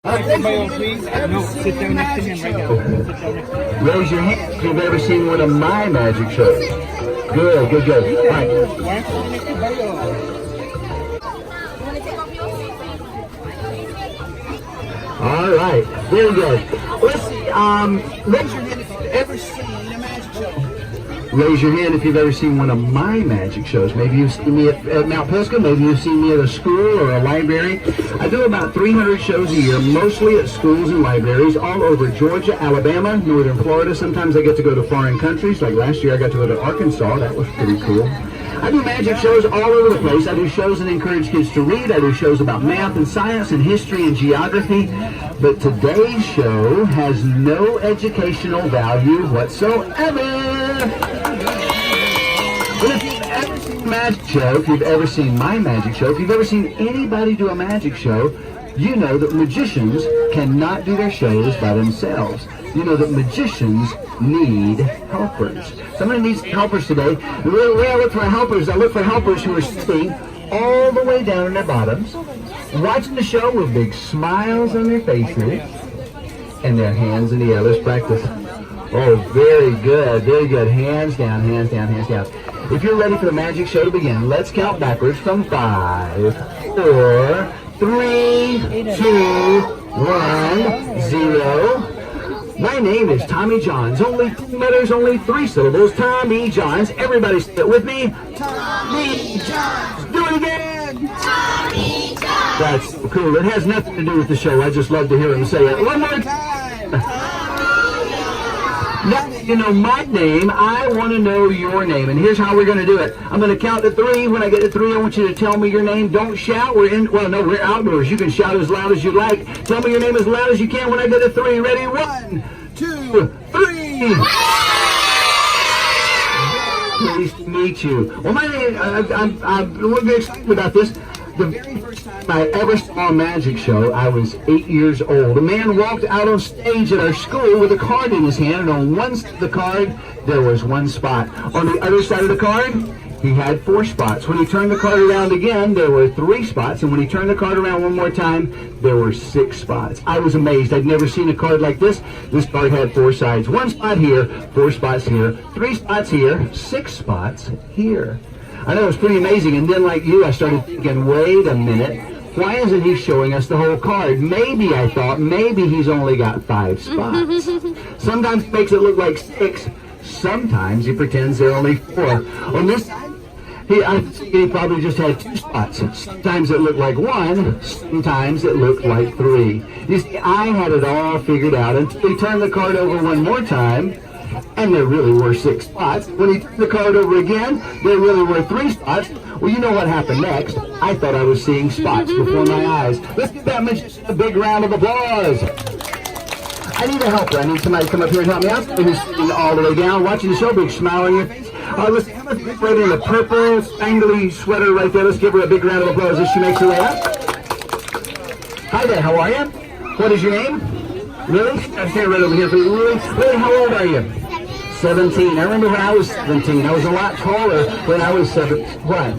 Please. No, sit down next to him right now. Sit down next to him. Raise your hand if you've ever seen one of my magic shows. Good, good, good. All right. All right, very good. Let's see. Raise your hand if you've ever seen a magic show. Raise your hand if you've ever seen one of my magic shows. Maybe you've seen me at Mount Pisgah. Maybe you've seen me at a school or a library. I do about 300 shows a year, mostly at schools and libraries all over Georgia, Alabama, northern Florida. Sometimes I get to go to foreign countries. Like last year I got to go to Arkansas. That was pretty cool. I do magic shows all over the place. I do shows that encourage kids to read. I do shows about math and science and history and geography. But today's show has no educational value whatsoever. But if you've ever seen a magic show, if you've ever seen my magic show, if you've ever seen anybody do a magic show, you know that magicians cannot do their shows by themselves. You know that magicians need helpers. Somebody needs helpers today. The way I look for helpers, I look for helpers who are sitting all the way down on their bottoms, watching the show with big smiles on their faces, and their hands in the air. Let's practice. Oh, very good, very good. Hands down, hands down, hands down. If you're ready for the magic show to begin, let's count backwards from 5, 4, 3, 2, 1, 0. My name is Tommy Johns. Only 2 letters, only 3 syllables. Tommy Johns. Everybody say it with me. Tommy Johns. Do it again. Tommy Johns. That's cool. It has nothing to do with the show. I just love to hear him say it. One more time. Now that you know my name, I want to know your name. And here's how we're going to do it. I'm going to count to 3. When I get to 3, I want you to tell me your name. Don't shout. We're outdoors. You can shout as loud as you like. Tell me your name as loud as you can when I get to 3. Ready? 1, 2, 3. Pleased to meet you. Well, my name, I'm very excited about this. The very first time I ever saw a magic show, I was 8 years old. A man walked out on stage at our school with a card in his hand, and on one side of the card, there was 1 spot. On the other side of the card, he had 4 spots. When he turned the card around again, there were 3 spots, and when he turned the card around one more time, there were 6 spots. I was amazed. I'd never seen a card like this. This card had 4 sides. 1 spot here, 4 spots here, 3 spots here, 6 spots here. I know, it was pretty amazing, and then like you, I started thinking, wait a minute, why isn't he showing us the whole card? Maybe, I thought, maybe he's only got 5 spots. Sometimes he makes it look like 6, sometimes he pretends there are only 4. On this side, he probably just had 2 spots. Sometimes it looked like 1, sometimes it looked like 3. You see, I had it all figured out until he turned the card over one more time, and there really were 6 spots. When he turned the card over again, there really were 3 spots. Well, you know what happened next. I thought I was seeing spots before my eyes. Let's give that magician a big round of applause. I need a helper. I need somebody to come up here and help me out. Who's sitting all the way down, watching the show, big smile on your face. Let's have a right in a purple, spangly sweater right there. Let's give her a big round of applause as she makes her way up. Hi there, how are you? What is your name? Lily? I'm standing right over here for you. Lily, how old are you? 17. I remember when I was 17. I was a lot taller when I was 7. What?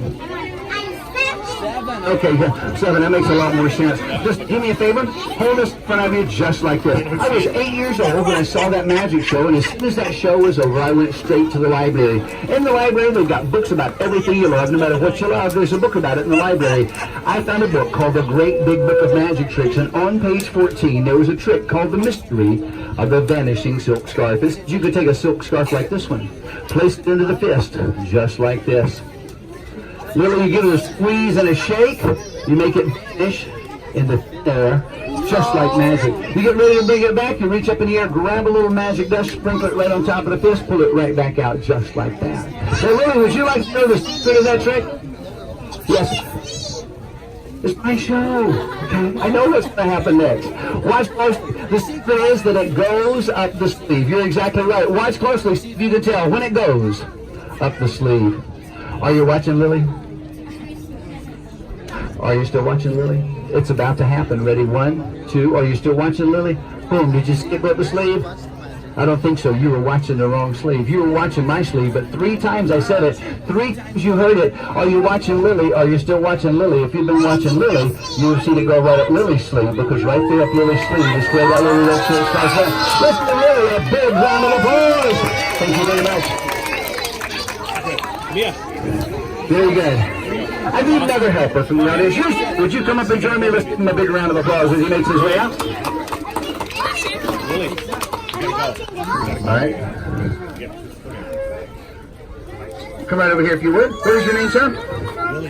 Okay, yeah, 7. That makes a lot more sense. Just do me a favor. Hold this in front of you just like this. I was 8 years old when I saw that magic show, and as soon as that show was over, I went straight to the library. In the library, they've got books about everything you love. No matter what you love, there's a book about it in the library. I found a book called The Great Big Book of Magic Tricks, and on page 14, there was a trick called The Mystery of the Vanishing Silk Scarf. You could take a silk scarf like this one, place it into the fist, just like this. Lily, you give it a squeeze and a shake, you make it vanish in the air, just like magic. You get ready to bring it back, you reach up in the air, grab a little magic dust, sprinkle it right on top of the fist, pull it right back out, just like that. So Lily, would you like to know the secret of that trick? Yes. It's my show. Okay? I know what's going to happen next. Watch closely. The secret is that it goes up the sleeve. You're exactly right. Watch closely. See if you can tell when it goes up the sleeve. Are you watching, Lily? Are you still watching, Lily? It's about to happen. Ready? 1, 2. Are you still watching, Lily? Boom. Did you skip up the sleeve? I don't think so. You were watching the wrong sleeve. You were watching my sleeve, but 3 times I said it. 3 times you heard it. Are you watching Lily? Are you still watching Lily? If you've been watching Lily, you've seen it go right up Lily's sleeve, because right there up Lily's sleeve is where that little red shirt starts there. Let's give Lily a big round of applause. Thank you very much. Very good. I need another helper from the audience. Houston, would you come up and join me? Let's give him a big round of applause as he makes his way out. All right. Come right over here if you would. What is your name, sir?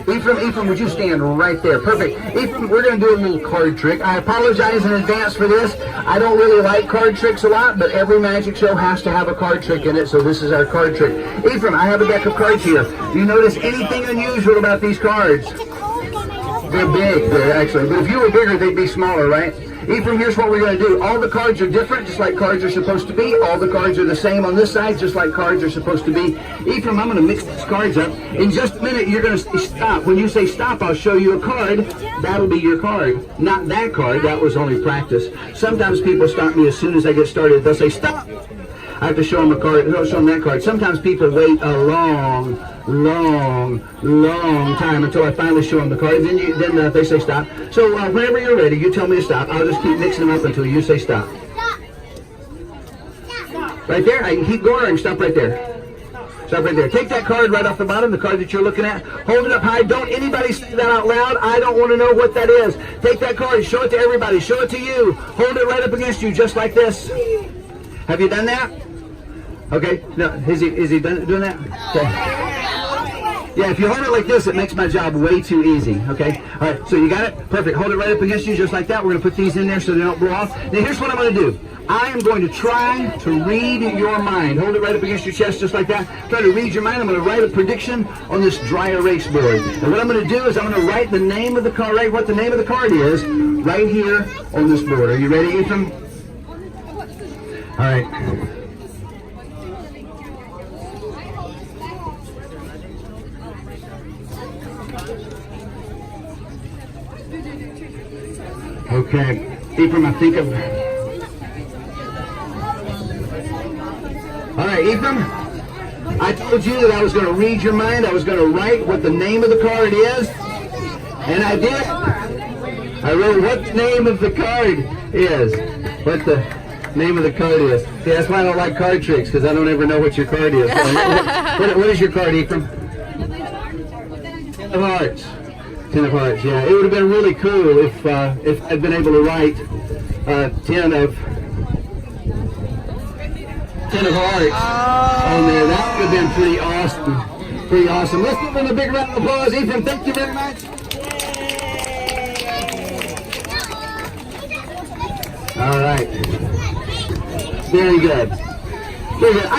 Ephraim, would you stand right there? Perfect. Ephraim, we're going to do a little card trick. I apologize in advance for this. I don't really like card tricks a lot, but every magic show has to have a card trick in it, so this is our card trick. Ephraim, I have a deck of cards here. Do you notice anything unusual about these cards? They're big, actually. But if you were bigger, they'd be smaller, right? Ephraim, here's what we're going to do. All the cards are different, just like cards are supposed to be. All the cards are the same on this side, just like cards are supposed to be. Ephraim, I'm going to mix these cards up. In just a minute, you're going to say stop. When you say stop, I'll show you a card. That'll be your card. Not that card. That was only practice. Sometimes people stop me as soon as I get started. They'll say stop. I have to show them a card. I'll show them that card. Sometimes people wait a long time until I finally show them the card. Then they say stop. So whenever you're ready, you tell me to stop. I'll just keep mixing them up until you say stop. Right there. I can keep going, or I can stop right there. Stop right there. Take that card right off the bottom, the card that you're looking at. Hold it up high. Don't anybody say that out loud. I don't want to know what that is. Take that card. Show it to everybody. Show it to you. Hold it right up against you, just like this. Have you done that? Okay. No. Is he doing that? Okay. Yeah, if you hold it like this, it makes my job way too easy, okay? All right, so you got it? Perfect. Hold it right up against you just like that. We're going to put these in there so they don't blow off. Now, here's what I'm going to do. I am going to try to read your mind. Hold it right up against your chest just like that. Try to read your mind. I'm going to write a prediction on this dry erase board. And what I'm going to do is I'm going to write the name of the card, right, what the name of the card is, right here on this board. Are you ready, Ephraim? All right. Okay, Ephraim, I think of... All right, Ephraim, I told you that I was going to read your mind. I was going to write what the name of the card is, and I did. I wrote what the name of the card is. What the name of the card is. See, that's why I don't like card tricks, because I don't ever know what your card is. What is your card, Ephraim? 10 of Hearts. 10 of Hearts, yeah. It would have been really cool if I'd been able to write 10 of Hearts on there. That would have been pretty awesome. Pretty awesome. Let's give him a big round of applause. Ephraim, thank you very much. All right. Very good. Very good.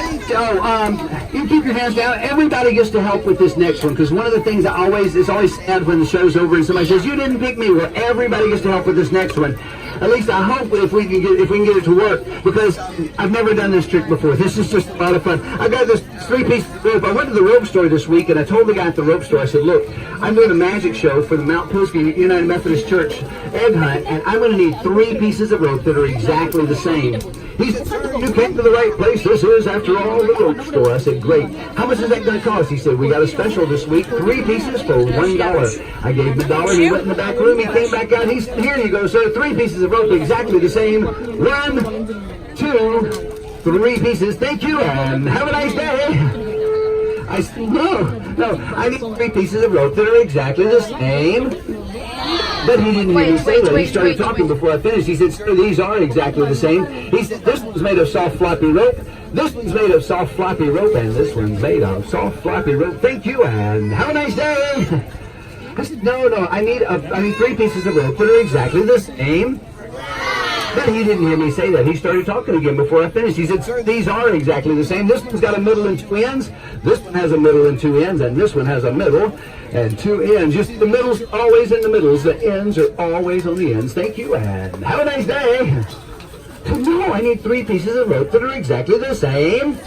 You keep your hands down. Everybody gets to help with this next one, because one of the things it's always sad when the show's over and somebody says, you didn't pick me. Well, everybody gets to help with this next one. At least I hope if we can get it to work, because I've never done this trick before. This is just a lot of fun. I got this 3-piece rope. I went to the rope store this week, and I told the guy at the rope store, I said, look, I'm doing a magic show for the Mount Pisgah United Methodist Church egg hunt, and I'm going to need 3 pieces of rope that are exactly the same. He said, sir, you came to the right place. This is, after all, the rope store. I said, great. How much is that going to cost? He said, we got a special this week, 3 pieces for $1. I gave him $1. He went in the back room. He came back out. He said, here you go, sir. 3 pieces of rope exactly the same. 1, 2, 3 pieces. Thank you, and have a nice day. I said, no, I need 3 pieces of rope that are exactly the same. But he didn't hear me say that. He started talking before I finished. He said, sir, these are exactly the same. He said, this one's made of soft, floppy rope. This one's made of soft, floppy rope. And this one's made of soft, floppy rope. Thank you, and have a nice day. I said, no, I need 3 pieces of rope that are exactly the same. But he didn't hear me say that. He started talking again before I finished. He said, sir, these are exactly the same. This one's got a middle and 2 ends. This one has a middle and 2 ends. And this one has a middle and 2 ends. Just the middle's always in the middles. The ends are always on the ends. Thank you, and have a nice day. No, I need 3 pieces of rope that are exactly the same.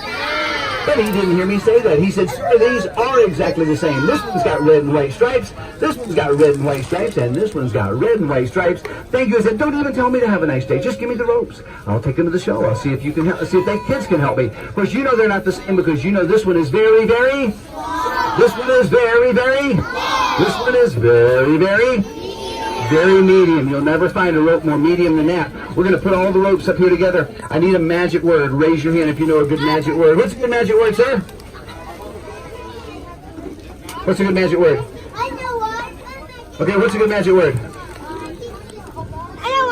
But he didn't hear me say that. He said, sir, these are exactly the same. This one's got red and white stripes. This one's got red and white stripes. And this one's got red and white stripes. Thank you. I said, don't even tell me to have a nice day. Just give me the ropes. I'll take them to the show. I'll see if you can help. See if the kids can help me. Of course, you know they're not the same because you know this one is very, very. This one is very, very. This one is very, very. Very medium. You'll never find a rope more medium than that. We're going to put all the ropes up here together. I need a magic word. Raise your hand if you know a good magic word. What's a good magic word, sir? What's a good magic word? I know one. Okay, what's a good magic word? I know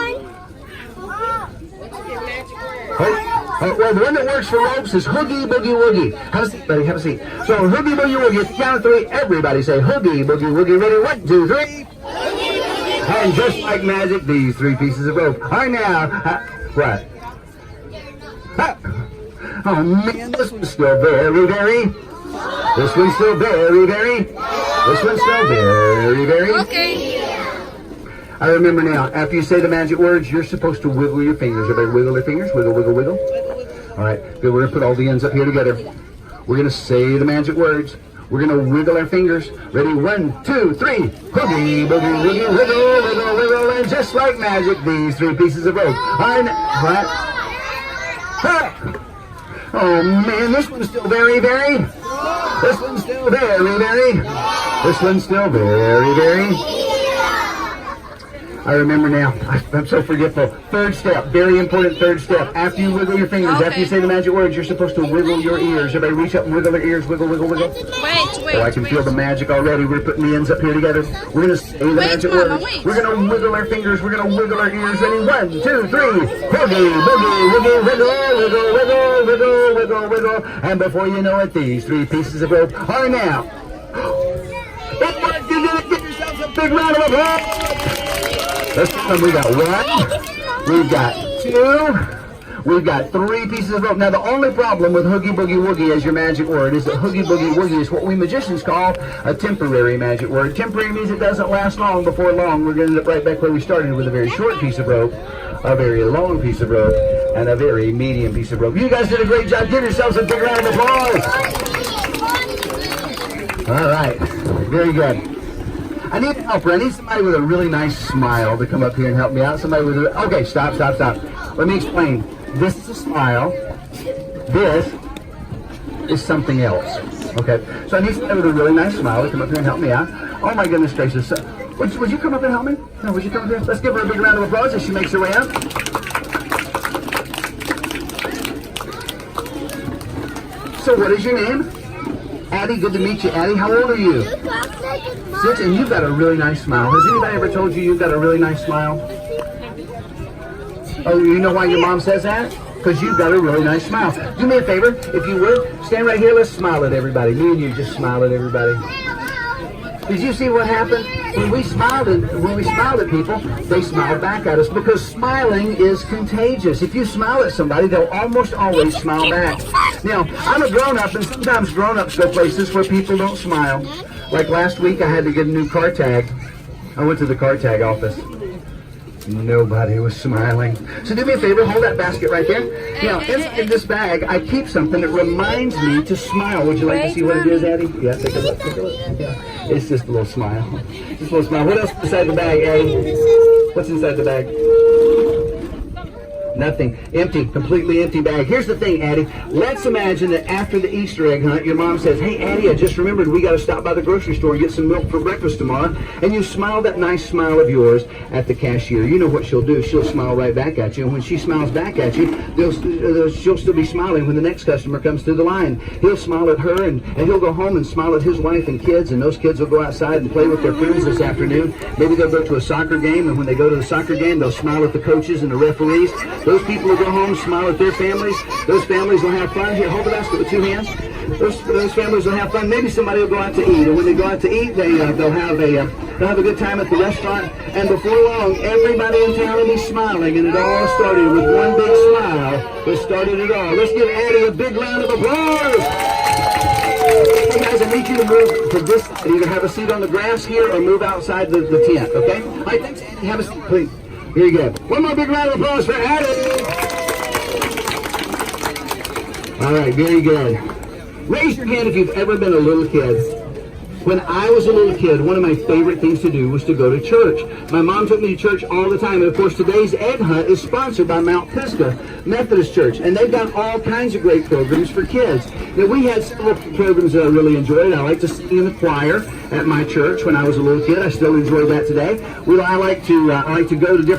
one. Well, the one that works for ropes is hoogie, boogie, woogie. Have a seat, buddy. Have a seat. So, hoogie, boogie, woogie. At the count of three, everybody say hoogie, boogie, woogie. Ready? 1, 2, 3. And just like magic, these 3 pieces of rope are now. What? Oh man, this one's still very, very. This one's still very, very. This one's still very, very. Okay. I remember now, after you say the magic words, you're supposed to wiggle your fingers. Everybody wiggle their fingers. Wiggle, wiggle, wiggle. All right, good. We're going to put all the ends up here together. We're going to say the magic words. We're going to wiggle our fingers. Ready? 1, 2, 3. Hoogie, boogie, woogie, wiggle, wiggle, wiggle. And just like magic, these 3 pieces of rope are what? Oh man, this one's still very, very. This one's still very, very. This one's still very, very. I remember now. I'm so forgetful. Third step, very important third step. After you wiggle your fingers, after you say the magic words, you're supposed to wiggle your ears. Everybody reach up and wiggle their ears. Wiggle, wiggle, wiggle. Wait. Oh, I can feel the magic already. We're putting the ends up here together. We're going to say the magic words. We're going to wiggle our fingers. We're going to wiggle our ears. Ready? 1, 2, 3. Hoogie, boogie, wiggle, wiggle, wiggle, wiggle, wiggle, wiggle, wiggle. And before you know it, these 3 pieces of rope are now. Give yourselves a big round of applause. Let's tell them we got 1, we've got 2, we've got 3 pieces of rope. Now the only problem with hoogie boogie woogie as your magic word is that hoogie boogie woogie is what we magicians call a temporary magic word. Temporary means it doesn't last long. Before long, we're going to end up right back where we started with a very short piece of rope, a very long piece of rope, and a very medium piece of rope. You guys did a great job. Give yourselves a big round of applause. All right, very good. I need a helper. I need somebody with a really nice smile to come up here and help me out. Somebody with a... Okay, stop. Let me explain. This is a smile. This is something else. Okay? So I need somebody with a really nice smile to come up here and help me out. Oh my goodness gracious. Would you come up and help me? No, would you come up here? Let's give her a big round of applause as she makes her way up. So what is your name? Addie, good to meet you. Addie, how old are you? 6, and you've got a really nice smile. Has anybody ever told you you've got a really nice smile? Oh, you know why your mom says that? Because you've got a really nice smile. Do me a favor, if you would, stand right here. Let's smile at everybody. Me and you just smile at everybody. Did you see what happened? When we smiled at people, they smiled back at us because smiling is contagious. If you smile at somebody, they'll almost always smile back. Now, I'm a grown-up, and sometimes grown-ups go places where people don't smile. Like last week, I had to get a new car tag. I went to the car tag office. Nobody was smiling. So do me a favor, hold that basket right there. Now, inside this bag, I keep something that reminds me to smile. Would you like to see what it is, Addie? Yeah, take a look. Yeah. It's just a little smile. Just a little smile. What else is inside the bag, Addie? What's inside the bag? Nothing. Empty. Completely empty bag. Here's the thing, Addie. Let's imagine that after the Easter egg hunt, your mom says, hey, Addie, I just remembered we got to stop by the grocery store and get some milk for breakfast tomorrow. And you smile that nice smile of yours at the cashier. You know what she'll do. She'll smile right back at you. And when she smiles back at you, she'll still be smiling when the next customer comes through the line. He'll smile at her, and he'll go home and smile at his wife and kids. And those kids will go outside and play with their friends this afternoon. Maybe they'll go to a soccer game, and when they go to the soccer game, they'll smile at the coaches and the referees. Those people will go home, smile at their families. Those families will have fun. Here, hold the basket with 2 hands. Those families will have fun. Maybe somebody will go out to eat, and when they go out to eat, they'll have a good time at the restaurant. And before long, everybody in town will be smiling, and it all started with one big smile that started it all. Let's give Addie a big round of applause. Hey guys, I need you to move to this side. Either have a seat on the grass here or move outside the tent. Okay? All right, thanks, Addie. Have a seat, please. Here you go. One more big round of applause for Addie. All right, very good. Raise your hand if you've ever been a little kid. When I was a little kid, one of my favorite things to do was to go to church. My mom took me to church all the time. And of course, today's Egg Hunt is sponsored by Mount Pisgah Methodist Church. And they've got all kinds of great programs for kids. Now, we had several programs that I really enjoyed. I like to sing in the choir at my church when I was a little kid. I still enjoy that today. I like to go to different